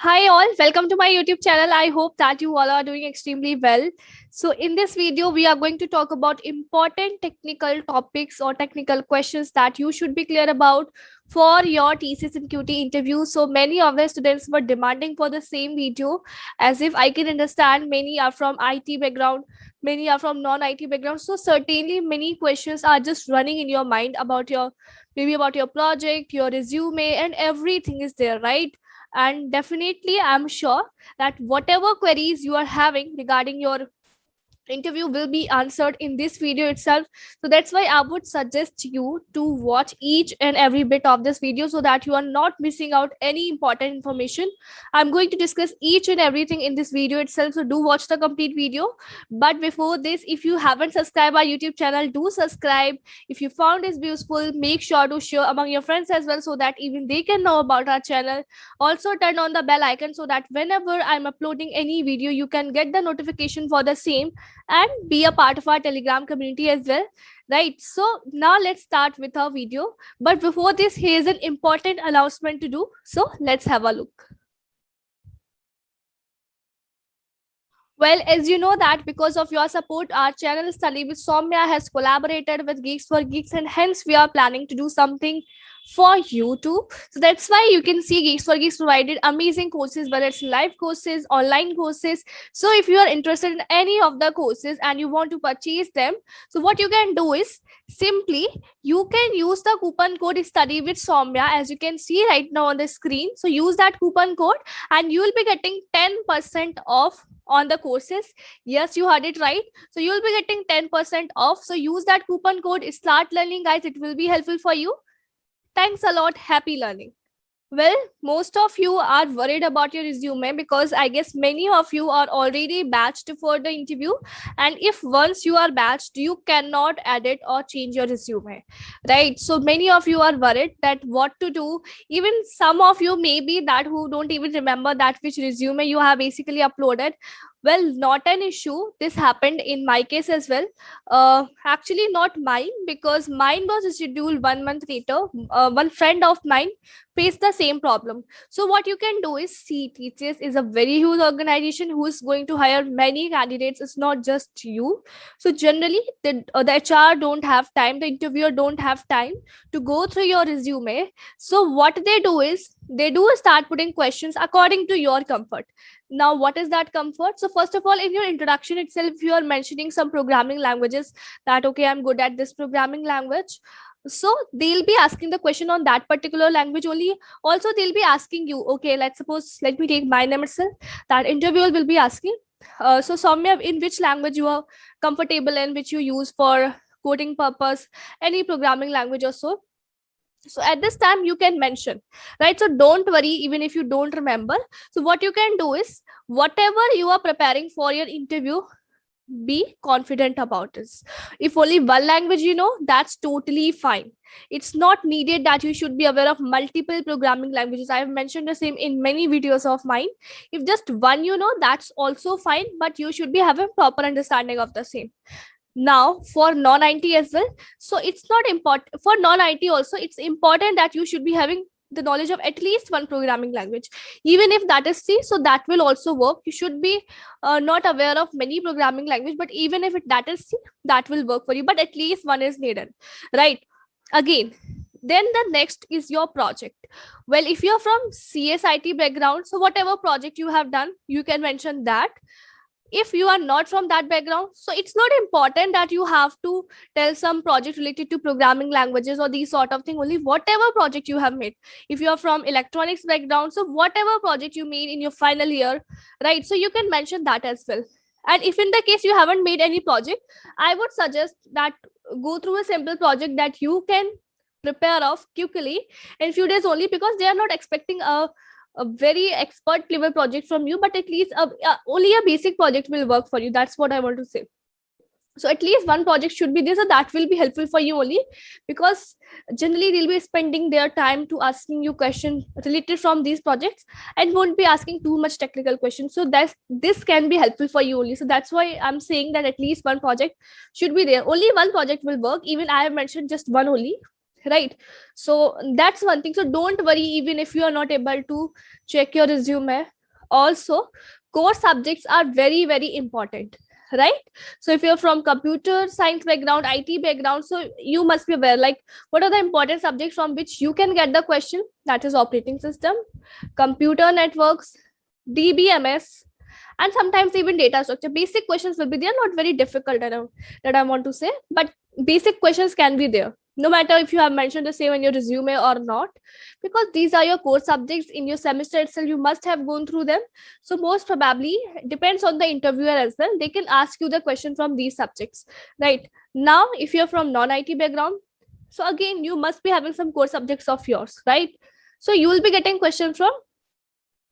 Hi all, welcome to my YouTube channel. I hope that you all are doing extremely well. So in this video, we are going to talk about important technical topics or technical questions that you should be clear about for your TCS and QT interview. So many of the students were demanding for the same video. As if I can understand, many are from IT background, many are from non-IT background. So certainly many questions are just running in your mind about your, maybe about your project, your resume, and everything is there, right? And definitely I'm sure that whatever queries you are having regarding your interview will be answered in this video itself. So that's why I would suggest you to watch each and every bit of this video so that you are not missing out any important information. I'm going to discuss each and everything in this video itself, so do watch the complete video. But before this, if you haven't subscribed our YouTube channel, do subscribe. If you found this useful, make sure to share among your friends as well so that even they can know about our channel. Also turn on the bell icon so that whenever I'm uploading any video, you can get the notification for the same and be a part of our Telegram community as well. Right, so now let's start with our video. But before this, here's an important announcement to do. So let's have a look. Well, as you know that because of your support, our channel Study with Soumya has collaborated with Geeks for Geeks, and hence we are planning to do something for you too. So that's why you can see Geeks for Geeks provided amazing courses, whether it's live courses, online courses. So if you are interested in any of the courses and you want to purchase them, so what you can do is simply you can use the coupon code Study with Soumya, as you can see right now on the screen. So use that coupon code and you will be getting 10% off on the courses. Yes, you heard it right. So you will be getting 10% off. So use that coupon code Start Learning, guys. It will be helpful for you. Thanks a lot. Happy learning. Well, most of you are worried about your resume because I guess many of you are already batched for the interview. And if once you are batched, you cannot edit or change your resume, right? So many of you are worried that what to do. Even some of you maybe that who don't even remember that which resume you have basically uploaded. Well, not an issue. This happened in my case as well. Actually, not mine, because mine was scheduled 1 month later. One friend of mine face the same problem. So what you can do is, see, TCS is a very huge organization who is going to hire many candidates. It's not just you. So generally the HR don't have time, the interviewer don't have time to go through your resume. So what they do is they do start putting questions according to your comfort. Now what is that comfort? So first of all, in your introduction itself, you are mentioning some programming languages, that okay, I'm good at this programming language. So they'll be asking the question on that particular language only. Also they'll be asking you, okay, let's suppose, let me take my name itself, that interviewer will be asking, so Soumya, in which language you are comfortable in, which you use for coding purpose, any programming language or so. So at this time you can mention, right? So don't worry even if you don't remember. So what you can do is, whatever you are preparing for your interview, be confident about this. If only one language you know, that's totally fine. It's not needed that you should be aware of multiple programming languages. I have mentioned the same in many videos of mine. If just one you know, that's also fine, but you should be having proper understanding of the same. Now for non-IT as well, so it's not important for non-IT also, it's important that you should be having the knowledge of at least one programming language, even if that is C. So that will also work. You should be not aware of many programming language, but even if that is C, that will work for you, but at least one is needed, right? Again, then the next is your project. Well, if you're from CSIT background, so whatever project you have done, you can mention that. If you are not from that background, so it's not important that you have to tell some project related to programming languages or these sort of thing. Only whatever project you have made. If you are from electronics background, so whatever project you made in your final year, right, so you can mention that as well. And if in the case you haven't made any project, I would suggest that go through a simple project that you can prepare of quickly in few days only, because they are not expecting a very expert level project from you, but at least only a basic project will work for you. That's what I want to say. So at least one project should be there, so that will be helpful for you only, because generally they'll be spending their time to asking you questions related from these projects and won't be asking too much technical questions. So that's, this can be helpful for you only. So that's why I'm saying that at least one project should be there. Only one project will work. Even I have mentioned just one only, right? So that's one thing. So don't worry even if you are not able to check your resume. Also, core subjects are very very important, right? So if you're from computer science background, IT background, so you must be aware like what are the important subjects from which you can get the question. That is operating system, computer networks, DBMS, and sometimes even data structure. Basic questions will be there, not very difficult that I want to say, but basic questions can be there no matter if you have mentioned the same in your resume or not, because these are your core subjects. In your semester itself you must have gone through them. So most probably depends on the interviewer as well, they can ask you the question from these subjects, right? Now if you're from non-IT background, so again you must be having some core subjects of yours, right? So you will be getting questions from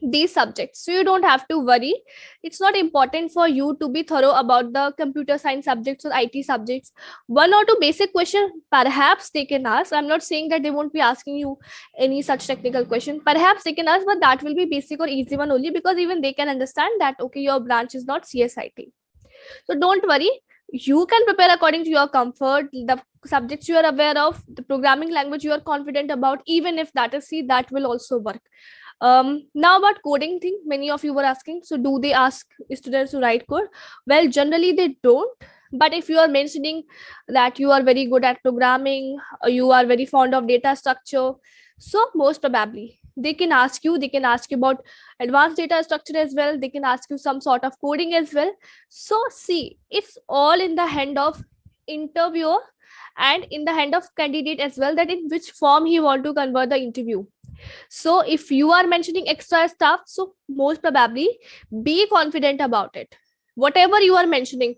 these subjects, so you don't have to worry. It's not important for you to be thorough about the computer science subjects or IT subjects. One or two basic questions perhaps they can ask. I'm not saying that they won't be asking you any such technical question, perhaps they can ask, but that will be basic or easy one only, because even they can understand that okay, your branch is not CSIT. So don't worry, you can prepare according to your comfort, the subjects you are aware of, the programming language you are confident about. Even if that is C, that will also work. Now about coding thing, many of you were asking, so do they ask students to write code? Well, generally they don't, but if you are mentioning that you are very good at programming, you are very fond of data structure, so most probably they can ask you, they can ask you about advanced data structure as well, they can ask you some sort of coding as well. So see, it's all in the hand of interviewer and in the hand of candidate as well, that in which form he want to convert the interview. So if you are mentioning extra stuff, so most probably be confident about it. Whatever you are mentioning,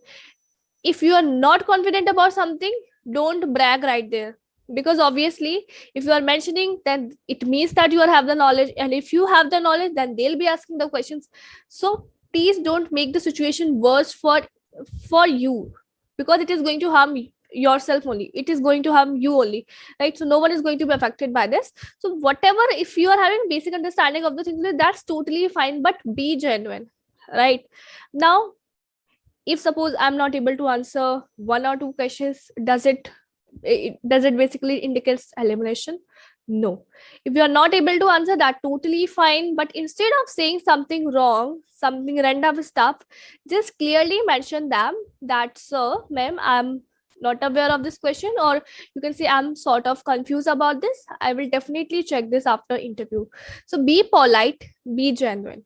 if you are not confident about something, don't brag right there, because obviously if you are mentioning, then it means that you have the knowledge, and if you have the knowledge, then they'll be asking the questions. So please don't make the situation worse for you, because it is going to harm yourself only, it is going to harm you only, right? So no one is going to be affected by this. So whatever, if you are having basic understanding of the things, that's totally fine, but be genuine, right? Now if suppose I'm not able to answer one or two questions, does it basically indicates elimination? No. If you are not able to answer, that totally fine, but instead of saying something wrong, something random stuff, just clearly mention them that sir, ma'am, I'm not aware of this question, or you can say I'm sort of confused about this, I will definitely check this after interview. So be polite, be genuine.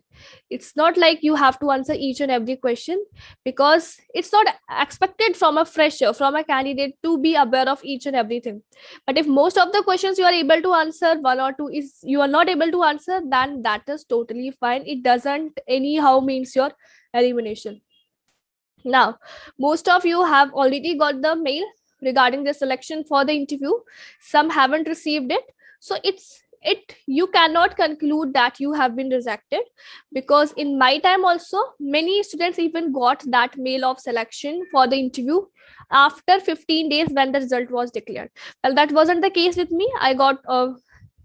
It's not like you have to answer each and every question, because it's not expected from a fresher, from a candidate, to be aware of each and everything. But if most of the questions you are able to answer, one or two is you are not able to answer, then that is totally fine. It doesn't anyhow means your elimination. Now most of you have already got the mail regarding the selection for the interview, some haven't received it. So it you cannot conclude that you have been rejected, because in my time also many students even got that mail of selection for the interview after 15 days when the result was declared. Well, that wasn't the case with me. I got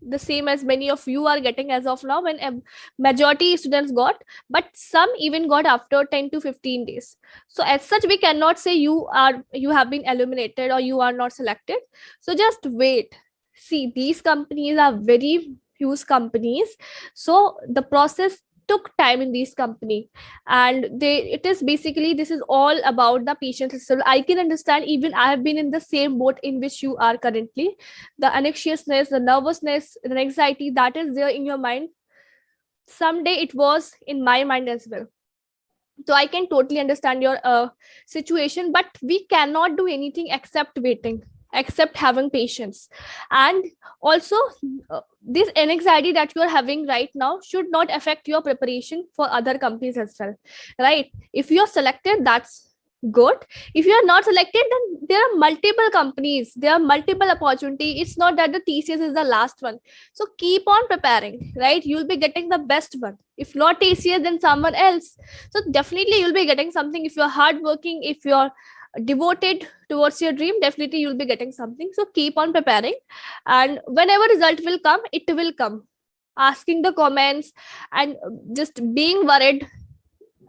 the same as many of you are getting as of now, when a majority students got, but some even got after 10 to 15 days. So as such we cannot say you have been eliminated or you are not selected. So just wait. See, these companies are very huge companies, so the process took time in these company, and it is basically, this is all about the patience itself. I can understand, even I have been in the same boat in which you are currently. The anxiousness, the nervousness, the anxiety that is there in your mind, someday it was in my mind as well. So I can totally understand your situation, but we cannot do anything except waiting, except having patience. And also this anxiety that you are having right now should not affect your preparation for other companies as well, right? If you are selected, that's good. If you are not selected, then there are multiple companies, there are multiple opportunity. It's not that the TCS is the last one. So keep on preparing, right? You'll be getting the best one. If not TCS, then someone else. So definitely you'll be getting something. If you're hardworking, if you're devoted towards your dream, definitely you'll be getting something. So keep on preparing, and whenever result will come, it will come. Asking the comments and just being worried,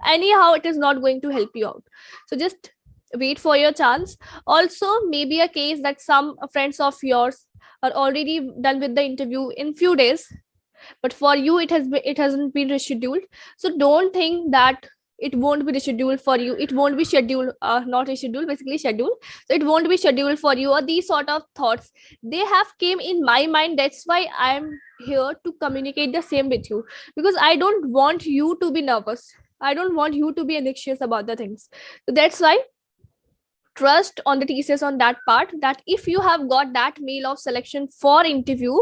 anyhow it is not going to help you out. So just wait for your chance. Also, maybe a case that some friends of yours are already done with the interview in few days, but for you it hasn't been rescheduled. So don't think that it won't be rescheduled for you, it won't be scheduled, not rescheduled, basically scheduled, so it won't be scheduled for you, or these sort of thoughts, they have came in my mind. That's why I'm here to communicate the same with you, because I don't want you to be nervous, I don't want you to be anxious about the things. So that's why trust on the TCS on that part, that if you have got that mail of selection for interview,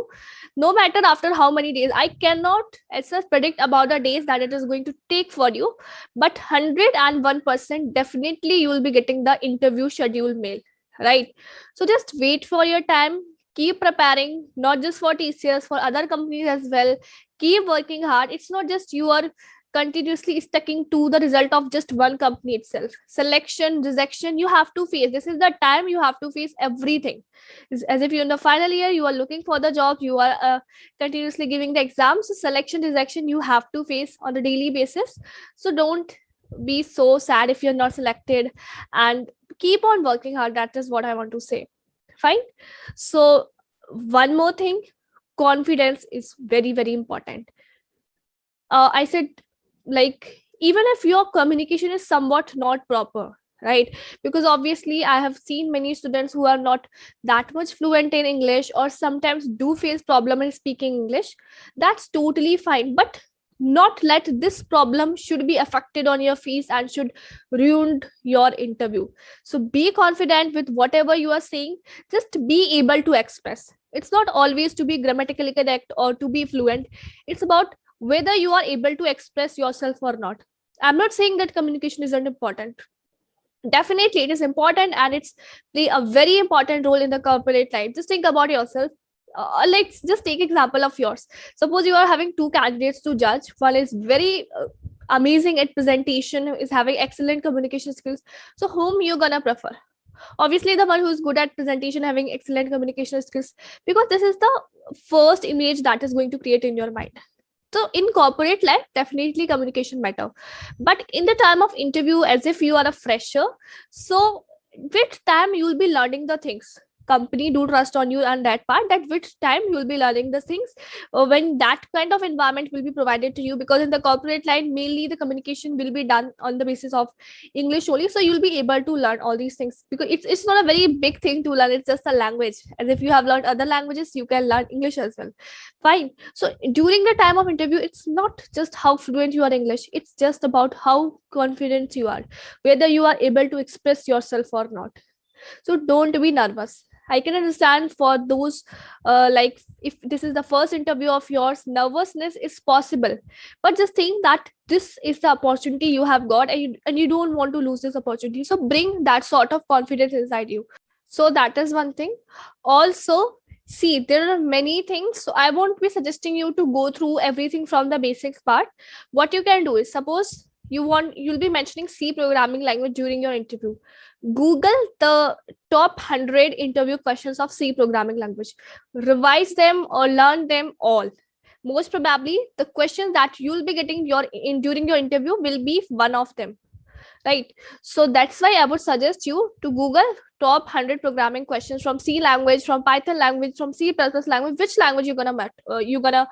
no matter after how many days, I cannot as such predict about the days that it is going to take for you, but 101% definitely you will be getting the interview schedule mail, right? So just wait for your time, keep preparing, not just for TCS, for other companies as well. Keep working hard. It's not just you are continuously sticking to the result of just one company itself. Selection, rejection, you have to face. This is the time you have to face everything. It's as if you're in the final year, you are looking for the job, you are continuously giving the exams. So selection, rejection, you have to face on a daily basis. So don't be so sad if you're not selected, and keep on working hard. That is what I want to say. Fine. So, one more thing, confidence is very, very important. I said, like, even if your communication is somewhat not proper, right? Because obviously I have seen many students who are not that much fluent in English, or sometimes do face problem in speaking English. That's totally fine, but not let this problem should be affected on your fees and should ruin your interview. So be confident with whatever you are saying, just be able to express. It's not always to be grammatically correct or to be fluent, it's about whether you are able to express yourself or not. I'm not saying that communication isn't important. Definitely it is important, and it's play a very important role in the corporate life. Just think about yourself. Let's just take example of yours. Suppose you are having two candidates to judge. One is very amazing at presentation, is having excellent communication skills. So whom you gonna prefer? Obviously the one who is good at presentation, having excellent communication skills, because this is the first image that is going to create in your mind. So in corporate life, definitely communication matter. But in the time of interview, as if you are a fresher, so with time you will be learning the things. Company do trust on you and that part, that with time you will be learning the things when that kind of environment will be provided to you, because in the corporate line mainly the communication will be done on the basis of English only. So you'll be able to learn all these things, because it's not a very big thing to learn, it's just a language. As if you have learned other languages, you can learn English as well. Fine. So during the time of interview, it's not just how fluent you are English, it's just about how confident you are, whether you are able to express yourself or not. So don't be nervous. I can understand for those like if this is the first interview of yours, nervousness is possible, but just think that this is the opportunity you have got, and you don't want to lose this opportunity. So bring that sort of confidence inside you. So that is one thing. Also, see, there are many things, so I won't be suggesting you to go through everything from the basics part. What you can do is, suppose you'll be mentioning C programming language during your interview. Google the top 100 interview questions of C programming language, revise them or learn them all. Most probably the questions that you'll be getting during your interview will be one of them, right? So that's why I would suggest you to Google top 100 programming questions from C language, from Python language, from C++ language, which language you're gonna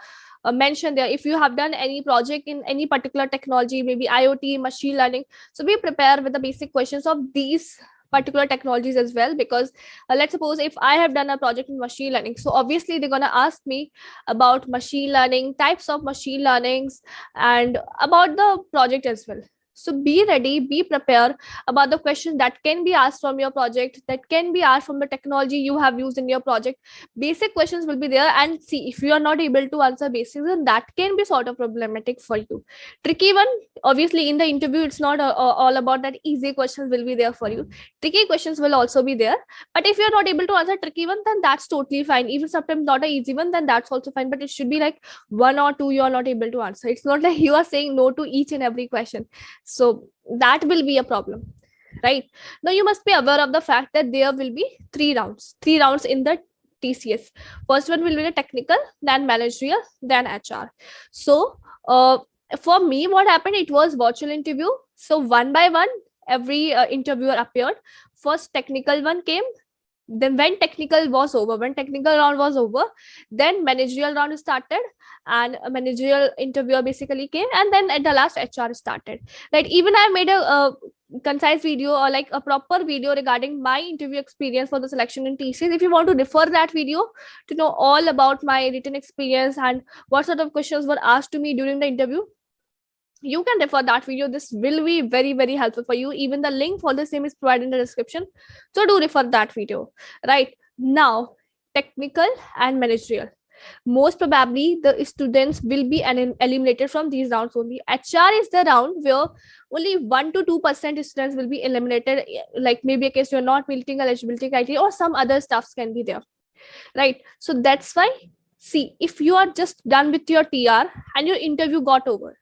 mention there. If you have done any project in any particular technology, maybe IoT, machine learning, so be prepared with the basic questions of these particular technologies as well. Because let's suppose if I have done a project in machine learning, so obviously they're going to ask me about machine learning, types of machine learnings, and about the project as well. So be ready, be prepared about the questions that can be asked from your project, that can be asked from the technology you have used in your project. Basic questions will be there, and see, if you are not able to answer basics, then that can be sort of problematic for you. Tricky one, obviously in the interview, it's not all about that. Easy questions will be there for you. Tricky questions will also be there. But if you're not able to answer tricky one, then that's totally fine. Even sometimes not an easy one, then that's also fine. But it should be like one or two you're not able to answer. It's not like you are saying no to each and every question. So that will be a problem, right? Now you must be aware of the fact that there will be three rounds in the TCS. First one will be the technical, then managerial, then HR. So for me, what happened, it was virtual interview. So one by one, every interviewer appeared. First technical one came, then when technical round was over, then managerial round started, and a managerial interviewer basically came, and then at the last HR started. Right, even I made a concise video, or like a proper video regarding my interview experience for the selection in TCS. If you want to refer that video to know all about my written experience and what sort of questions were asked to me during the interview, you can refer that video. This will be very, very helpful for you. Even the link for the same is provided in the description, so do refer that video. Right, now, technical and managerial, most probably the students will be eliminated from these rounds only. HR is the round where only 1 to 2% students will be eliminated, like maybe a case you're not meeting eligibility criteria or some other stuffs can be there. Right, so that's why, see, if you are just done with your TR and your interview got over,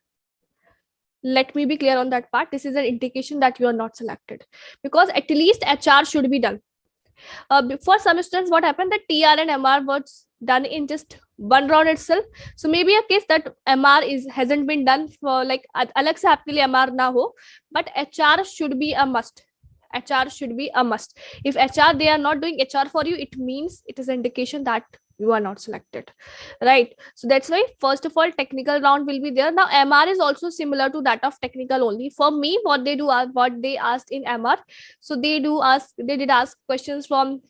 let me be clear on that part, this is an indication that you are not selected, because at least HR should be done. For some students, what happened, that TR and MR was done in just one round itself. So maybe a case that MR hasn't been done for, like, alag se aapke liye MR na ho, but HR should be a must. HR should be a must. If HR, they are not doing HR for you, it means it is an indication that you are not selected. Right, so that's why, first of all, technical round will be there. Now MR is also similar to that of technical only. For me, what they do, what they asked in MR, so they did ask questions from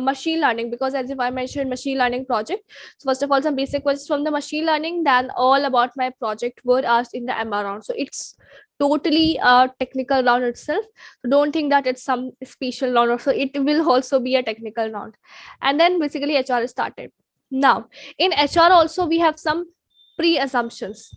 machine learning, because as if I mentioned machine learning project. So first of all, some basic questions from the machine learning, then all about my project were asked in the MR round. So it's totally a technical round itself. So don't think that it's some special round, or so it will also be a technical round. And then basically HR started. Now in HR also, we have some pre-assumptions,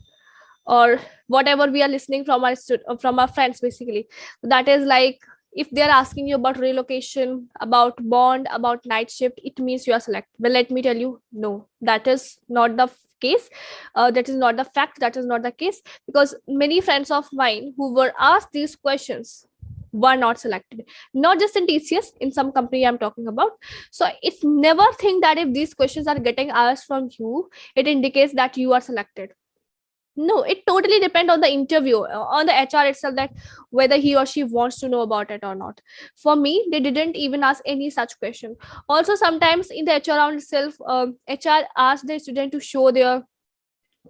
or whatever we are listening from our friends basically. That is like, if they're asking you about relocation, about bond, about night shift, it means you are selected. Well, let me tell you, no, that is not the case. That is not the fact. That is not the case, because many friends of mine who were asked these questions were not selected. Not just in TCS, in some company I'm talking about. So it's never think that if these questions are getting asked from you, it indicates that you are selected. No, it totally depends on the interview, on the HR itself, that whether he or she wants to know about it or not. For me, they didn't even ask any such question. Also, sometimes in the HR round itself, HR asked the student to show their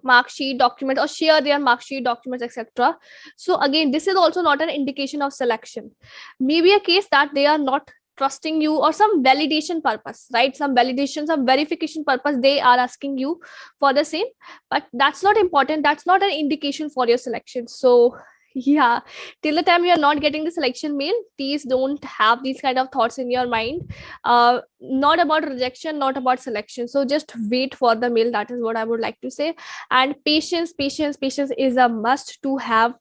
mark sheet document or share their mark sheet documents, etc. So again, this is also not an indication of selection. Maybe a case that they are not trusting you, or some validation purpose, right? Some validation, some verification purpose, they are asking you for the same, but that's not important. That's not an indication for your selection. So yeah, till the time you are not getting the selection mail, please don't have these kind of thoughts in your mind. Not about rejection, not about selection. So just wait for the mail. That is what I would like to say. And patience is a must to have,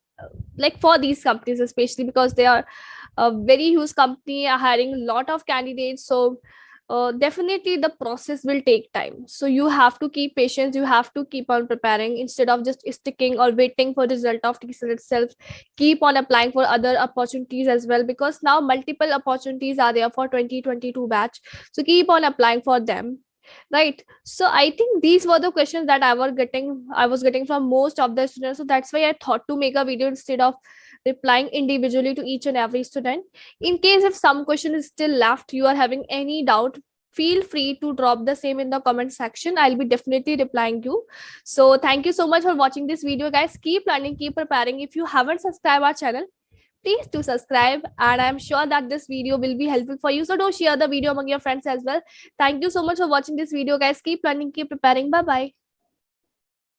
like for these companies especially, because they are a very huge company, are hiring a lot of candidates. So definitely the process will take time. So you have to keep patience, you have to keep on preparing, instead of just sticking or waiting for the result of TCS itself. Keep on applying for other opportunities as well, because now multiple opportunities are there for 2022 batch. So keep on applying for them. Right, so I think these were the questions that I was getting from most of the students. So that's why I thought to make a video instead of replying individually to each and every student. In case if some question is still left, you are having any doubt, feel free to drop the same in the comment section. I'll be definitely replying you. So thank you so much for watching this video, guys. Keep learning, keep preparing. If you haven't subscribed our channel, please do subscribe, and I'm sure that this video will be helpful for you. So do share the video among your friends as well. Thank you so much for watching this video, guys. Keep learning, keep preparing. Bye bye.